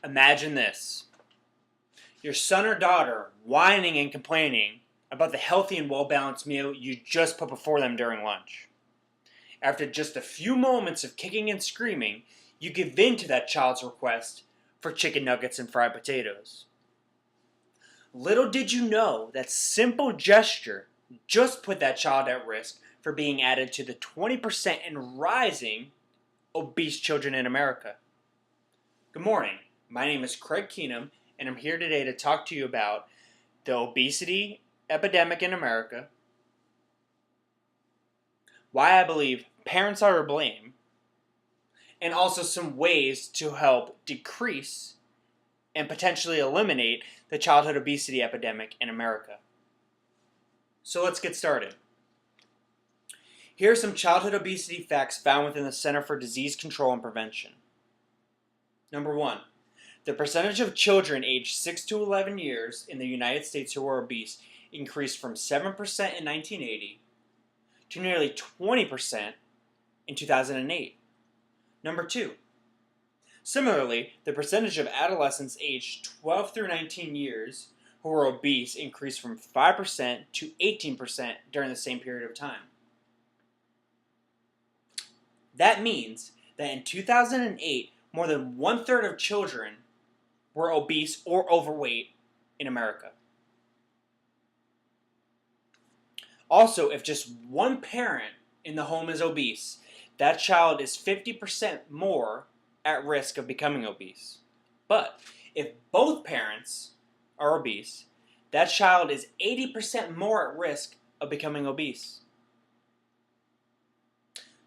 Imagine this. Your son or daughter whining and complaining about the healthy and well-balanced meal you just put before them during lunch. After just a few moments of kicking and screaming, you give in to that child's request for chicken nuggets and fried potatoes. Little did you know that simple gesture just put that child at risk for being added to the 20% and rising obese children in America. Good morning. My name is Craig Keenom, and I'm here today to talk to you about the obesity epidemic in America, why I believe parents are to blame, and also some ways to help decrease and potentially eliminate the childhood obesity epidemic in America. So let's get started. Here are some childhood obesity facts found within the Center for Disease Control and Prevention. Number 1. The percentage of children aged 6 to 11 years in the United States who are obese increased from 7% in 1980 to nearly 20% in 2008. Number 2. Similarly, the percentage of adolescents aged 12 through 19 years who were obese increased from 5% to 18% during the same period of time. That means that in 2008, more than one-third of children were obese or overweight in America. Also, if just one parent in the home is obese, that child is 50% more at risk of becoming obese. But if both parents are obese, that child is 80% more at risk of becoming obese.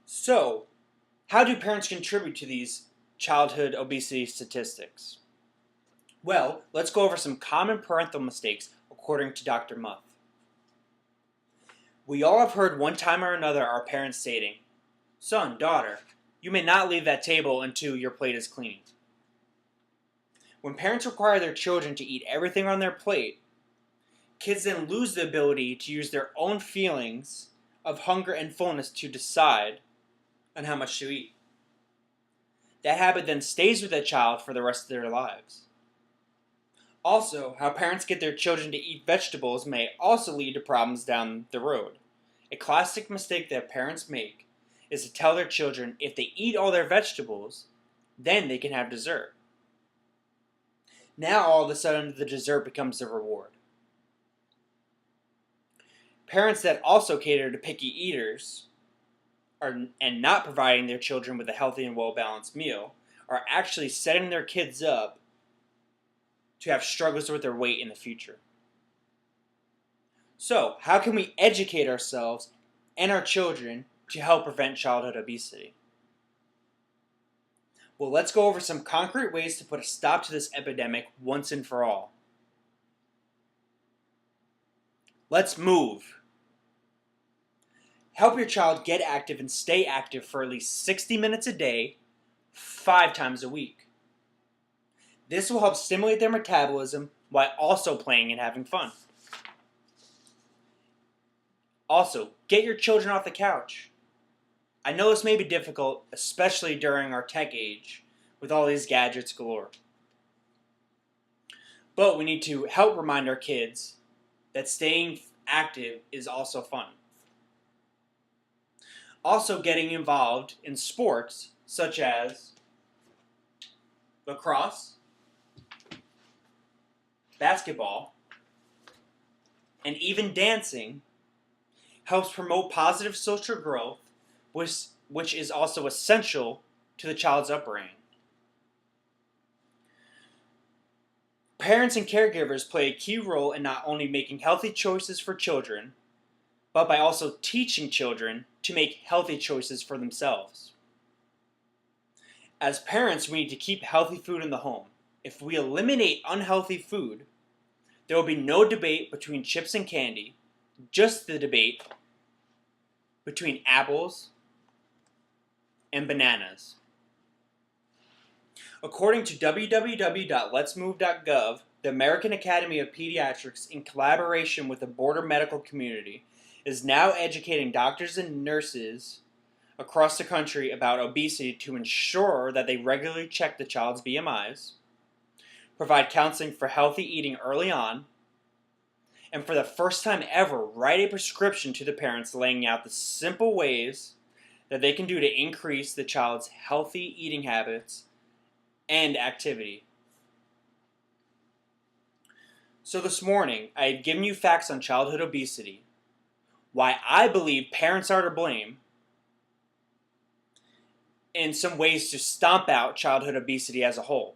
So, how do parents contribute to these childhood obesity statistics? Well, let's go over some common parental mistakes according to Dr. Muth. We all have heard one time or another our parents stating, "Son, daughter, you may not leave that table until your plate is clean." When parents require their children to eat everything on their plate, kids then lose the ability to use their own feelings of hunger and fullness to decide on how much to eat. That habit then stays with that child for the rest of their lives. Also, how parents get their children to eat vegetables may also lead to problems down the road. A classic mistake that parents make is to tell their children if they eat all their vegetables, then they can have dessert. Now all of a sudden the dessert becomes the reward. Parents that also cater to picky eaters and not providing their children with a healthy and well-balanced meal are actually setting their kids up to have struggles with their weight in the future. So, how can we educate ourselves and our children to help prevent childhood obesity? Well, let's go over some concrete ways to put a stop to this epidemic once and for all. Let's move. Help your child get active and stay active for at least 60 minutes a day, 5 times a week. This will help stimulate their metabolism while also playing and having fun. Also, get your children off the couch. I know this may be difficult, especially during our tech age, with all these gadgets galore. But we need to help remind our kids that staying active is also fun. Also getting involved in sports such as lacrosse, basketball, and even dancing helps promote positive social growth, which is also essential to the child's upbringing. Parents and caregivers play a key role in not only making healthy choices for children, but by also teaching children to make healthy choices for themselves. As parents, we need to keep healthy food in the home. If we eliminate unhealthy food, there will be no debate between chips and candy, just the debate between apples and bananas. According to www.letsmove.gov, the American Academy of Pediatrics, in collaboration with the broader medical community, is now educating doctors and nurses across the country about obesity to ensure that they regularly check the child's BMIs, provide counseling for healthy eating early on, and for the first time ever, write a prescription to the parents laying out the simple ways that they can do to increase the child's healthy eating habits and activity. So this morning, I have given you facts on childhood obesity, why I believe parents are to blame, and some ways to stomp out childhood obesity as a whole.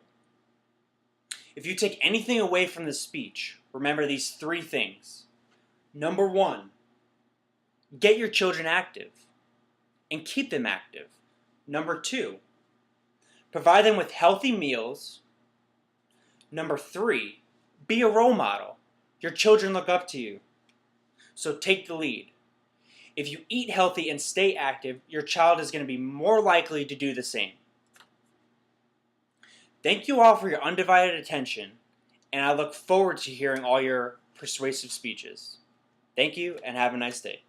If you take anything away from this speech, remember these 3 things. Number 1, get your children active and keep them active. Number 2, provide them with healthy meals. Number 3, be a role model. Your children look up to you. So take the lead. If you eat healthy and stay active, your child is going to be more likely to do the same. Thank you all for your undivided attention, and I look forward to hearing all your persuasive speeches. Thank you, and have a nice day.